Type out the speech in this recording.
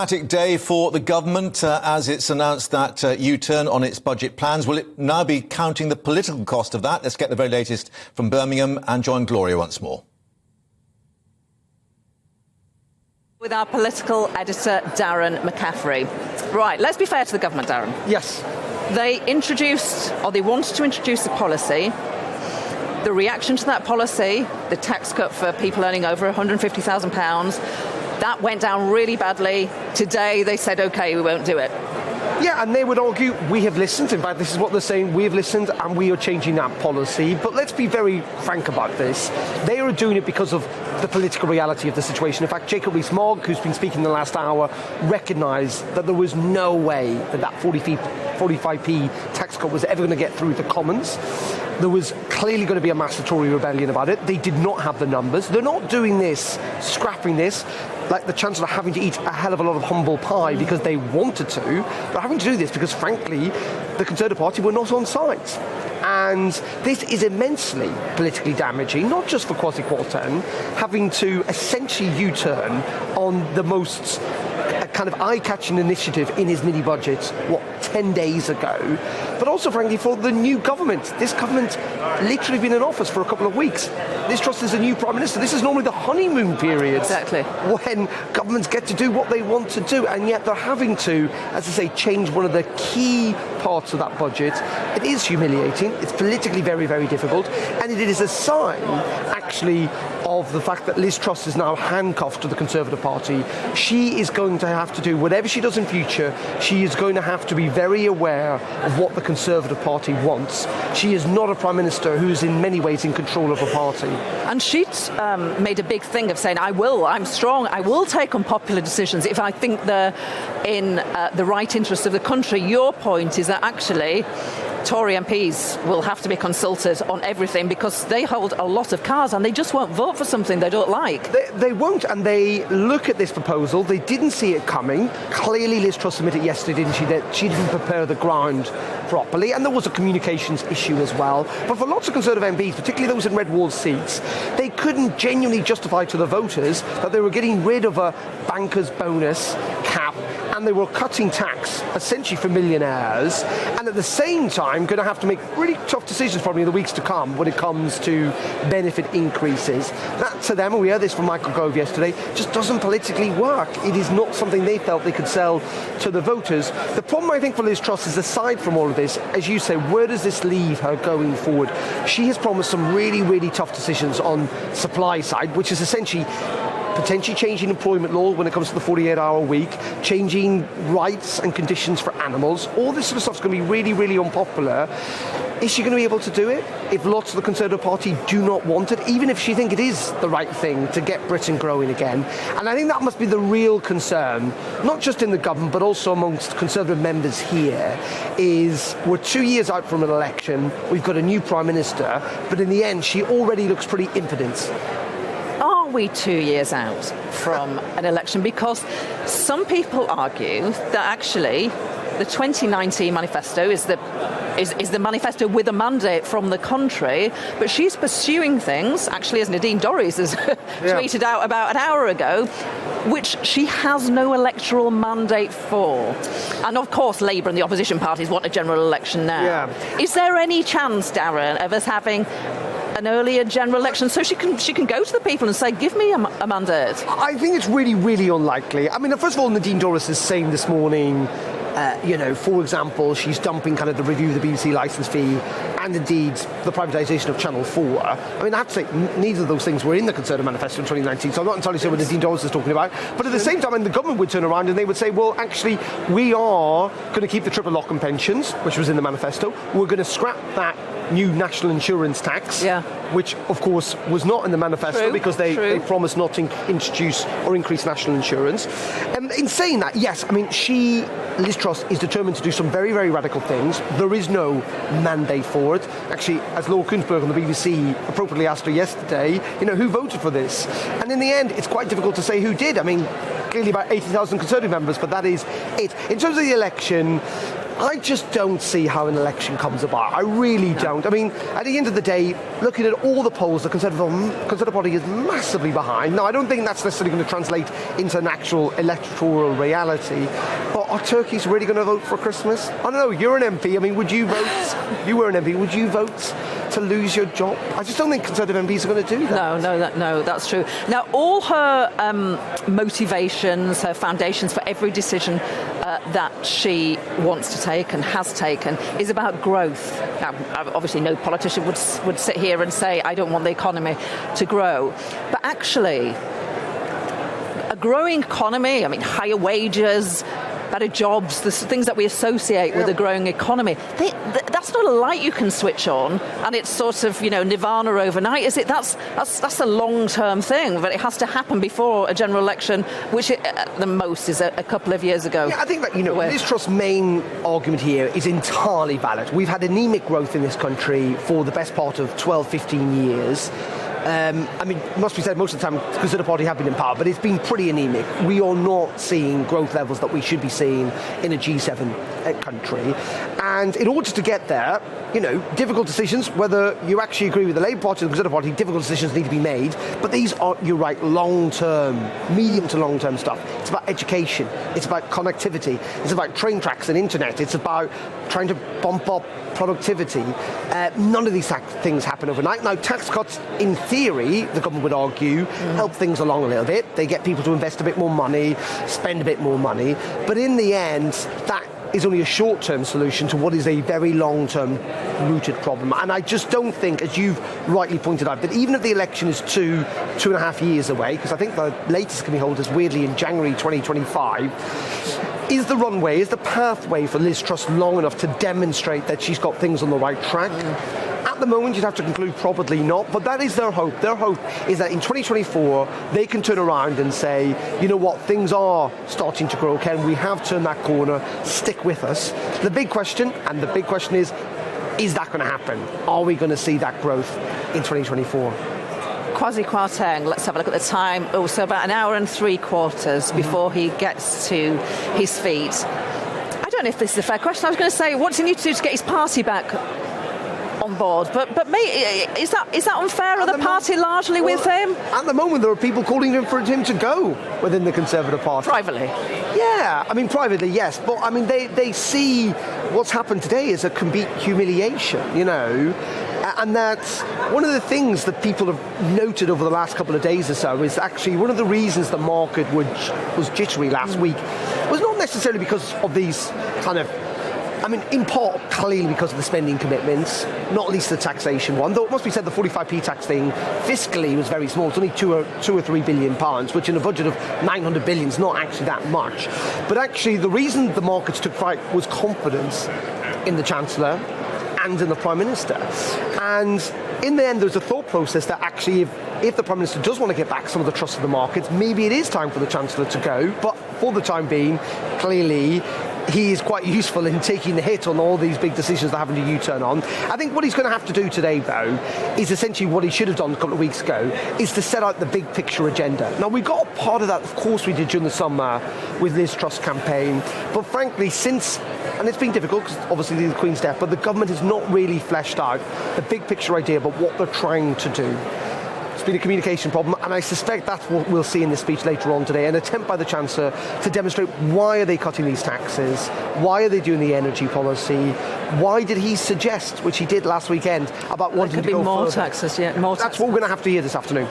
Dramatic day for the government as it's announced that U-turn on its budget plans. Will it now be counting the political cost of that? Let's get the very latest from Birmingham and join Gloria once more. With our political editor, Darren McCaffrey. Right, let's be fair to the government, Darren. Yes. They wanted to introduce a policy. The reaction to that policy, the tax cut for people earning over £150,000, that went down really badly. Today, they said, OK, we won't do it. Yeah, and they would argue, we have listened. In fact, this is what they're saying. We have listened and we are changing that policy. But let's be very frank about this. They are doing it because of the political reality of the situation. In fact, Jacob Rees-Mogg, who's been speaking in the last hour, recognised that there was no way that 45p tax cut was ever going to get through the Commons. There was clearly going to be a massive Tory rebellion about it. They did not have the numbers. They're not doing this, scrapping this, like the Chancellor having to eat a hell of a lot of humble pie because they wanted to. They're having to do this because, frankly, the Conservative Party were not on site. And this is immensely politically damaging, not just for Kwasi Kwarteng, having to essentially U-turn on the most kind of eye-catching initiative in his mini-budget, 10 days ago, but also, frankly, for the new government. This government literally been in office for a couple of weeks. Liz Truss is a new Prime Minister. This is normally the honeymoon period. Exactly. When governments get to do what they want to do, and yet they're having to, as I say, change one of the key parts of that budget. It is humiliating. It's politically very, very difficult, and it is a sign, actually, of the fact that Liz Truss is now handcuffed to the Conservative Party. She is going to have to do whatever she does in future. She is going to have to be very aware of what the Conservative Party wants. She is not a Prime Minister who's in many ways in control of a party. And she'd made a big thing of saying, I'm strong, I will take unpopular decisions if I think they're in the right interest of the country. Your point is that actually Tory MPs will have to be consulted on everything because they hold a lot of cards and they just won't vote for something they don't like. They won't, and they look at this proposal, they didn't see it coming. Clearly Liz Truss admitted yesterday, didn't she, that she didn't prepare the ground properly, and there was a communications issue as well. But for lots of Conservative MPs, particularly those in red wall seats, they couldn't genuinely justify to the voters that they were getting rid of a banker's bonus cap, and they were cutting tax, essentially for millionaires, and at the same time going to have to make really tough decisions probably in the weeks to come when it comes to benefit increases. That to them, and we heard this from Michael Gove yesterday, just doesn't politically work. It is not something they felt they could sell to the voters. The problem, I think, for Liz Truss is, aside from all of this, as you say, where does this leave her going forward? She has promised some really, really tough decisions on supply side, which is essentially potentially changing employment law when it comes to the 48-hour week, changing rights and conditions for animals. All this sort of stuff is going to be really, really unpopular. Is she going to be able to do it if lots of the Conservative Party do not want it, even if she think it is the right thing to get Britain growing again? And I think that must be the real concern, not just in the government, but also amongst Conservative members here, is we're 2 years out from an election, we've got a new Prime Minister, but in the end, she already looks pretty impotent. Are we 2 years out from an election? Because some people argue that actually the 2019 manifesto is the manifesto with a mandate from the country, but she's pursuing things, actually, as Nadine Dorries has tweeted out about an hour ago, which she has no electoral mandate for. And of course, Labour and the opposition parties want a general election now. Yeah. Is there any chance, Darren, of us having an earlier general election so she can go to the people and say, give me a mandate? I think it's really, really unlikely. I mean, first of all, Nadine Dorries is saying this morning, for example, she's dumping kind of the review of the BBC licence fee and indeed the privatisation of Channel 4. I mean, I have to say, neither of those things were in the Conservative manifesto in 2019, so I'm not entirely sure what Nadine Dorries is talking about. But at the same time, the government would turn around and they would say, well, actually, we are going to keep the triple lock on pensions, which was in the manifesto. We're going to scrap that new national insurance tax, which, of course, was not in the manifesto because they promised not to introduce or increase national insurance. In saying that, yes, I mean, Liz Truss is determined to do some very, very radical things. There is no mandate for it. Actually, as Laura Kuenssberg on the BBC appropriately asked her yesterday, who voted for this? And in the end, it's quite difficult to say who did. I mean, clearly about 80,000 Conservative members, but that is it. In terms of the election, I just don't see how an election comes about. I really don't. I mean, at the end of the day, looking at all the polls, the Conservative Party is massively behind. Now, I don't think that's necessarily going to translate into an actual electoral reality, but are turkeys really going to vote for Christmas? I don't know, you're an MP. I mean, would you vote? You were an MP. Would you vote to lose your job? I just don't think Conservative MPs are going to do that. No, that's true. Now, all her motivations, her foundations for every decision that she wants to take and has taken is about growth. Now, obviously, no politician would sit here and say, I don't want the economy to grow. But actually, a growing economy, I mean, higher wages, better jobs, the things that we associate with a growing economy, that's not a light you can switch on and it's sort of, nirvana overnight, is it? That's a long-term thing, but it has to happen before a general election, which at the most is a couple of years ago. Yeah, I think that, Liz Truss's main argument here is entirely valid. We've had anemic growth in this country for the best part of 12, 15 years. I mean, it must be said, most of the time, the Conservative Party have been in power, but it's been pretty anemic. We are not seeing growth levels that we should be seeing in a G7 country. And in order to get there, difficult decisions, whether you actually agree with the Labour Party or the Conservative Party, difficult decisions need to be made. But these are, you're right, long-term, medium to long-term stuff. It's about education. It's about connectivity. It's about train tracks and internet. It's about trying to bump up productivity. None of these things happen overnight. Now, tax cuts, in theory, the government would argue, help things along a little bit. They get people to invest a bit more money, spend a bit more money. But in the end, that is only a short-term solution to what is a very long-term rooted problem. And I just don't think, as you've rightly pointed out, that even if the election is 2.5 years away, because I think the latest can be held is weirdly in January 2025, is the runway, is the pathway for Liz Truss long enough to demonstrate that she's got things on the right track? At the moment, you'd have to conclude probably not, but that is their hope. Their hope is that in 2024, they can turn around and say, you know what, things are starting to grow, Ken, we have turned that corner, stick with us. The big question is that going to happen? Are we going to see that growth in 2024? Kwasi Kwarteng, let's have a look at the time. So about an hour and 3/4 before he gets to his feet. I don't know if this is a fair question. I was going to say, what does he need to do to get his party back on board? But is that unfair? Are the party largely with him? At the moment, there are people calling for him to go within the Conservative Party. Privately? Yeah, I mean, privately, yes. But, I mean, they see what's happened today as a complete humiliation, And that's one of the things that people have noted over the last couple of days or so is actually one of the reasons the market was jittery last week was not necessarily because of these in part, clearly because of the spending commitments, not least the taxation one, though it must be said the 45p tax thing fiscally was very small. It's only £2 or £3 billion, which in a budget of 900 billion is not actually that much. But actually, the reason the markets took fright was confidence in the Chancellor and in the Prime Minister. And in the end, there's a thought process that actually, if the Prime Minister does want to get back some of the trust of the markets, maybe it is time for the Chancellor to go. But for the time being, clearly, he is quite useful in taking the hit on all these big decisions that having to U-turn on. I think what he's going to have to do today, though, is essentially what he should have done a couple of weeks ago, is to set out the big picture agenda. Now, we got part of that, of course we did during the summer with Liz Truss campaign, but frankly, and it's been difficult because obviously the Queen's death, but the government has not really fleshed out the big picture idea about what they're trying to do. It's been a communication problem, and I suspect that's what we'll see in this speech later on today, an attempt by the Chancellor to demonstrate why are they cutting these taxes, why are they doing the energy policy, why did he suggest, which he did last weekend, about wanting to go more further. taxes, yeah, more taxes. That's what we're going to have to hear this afternoon.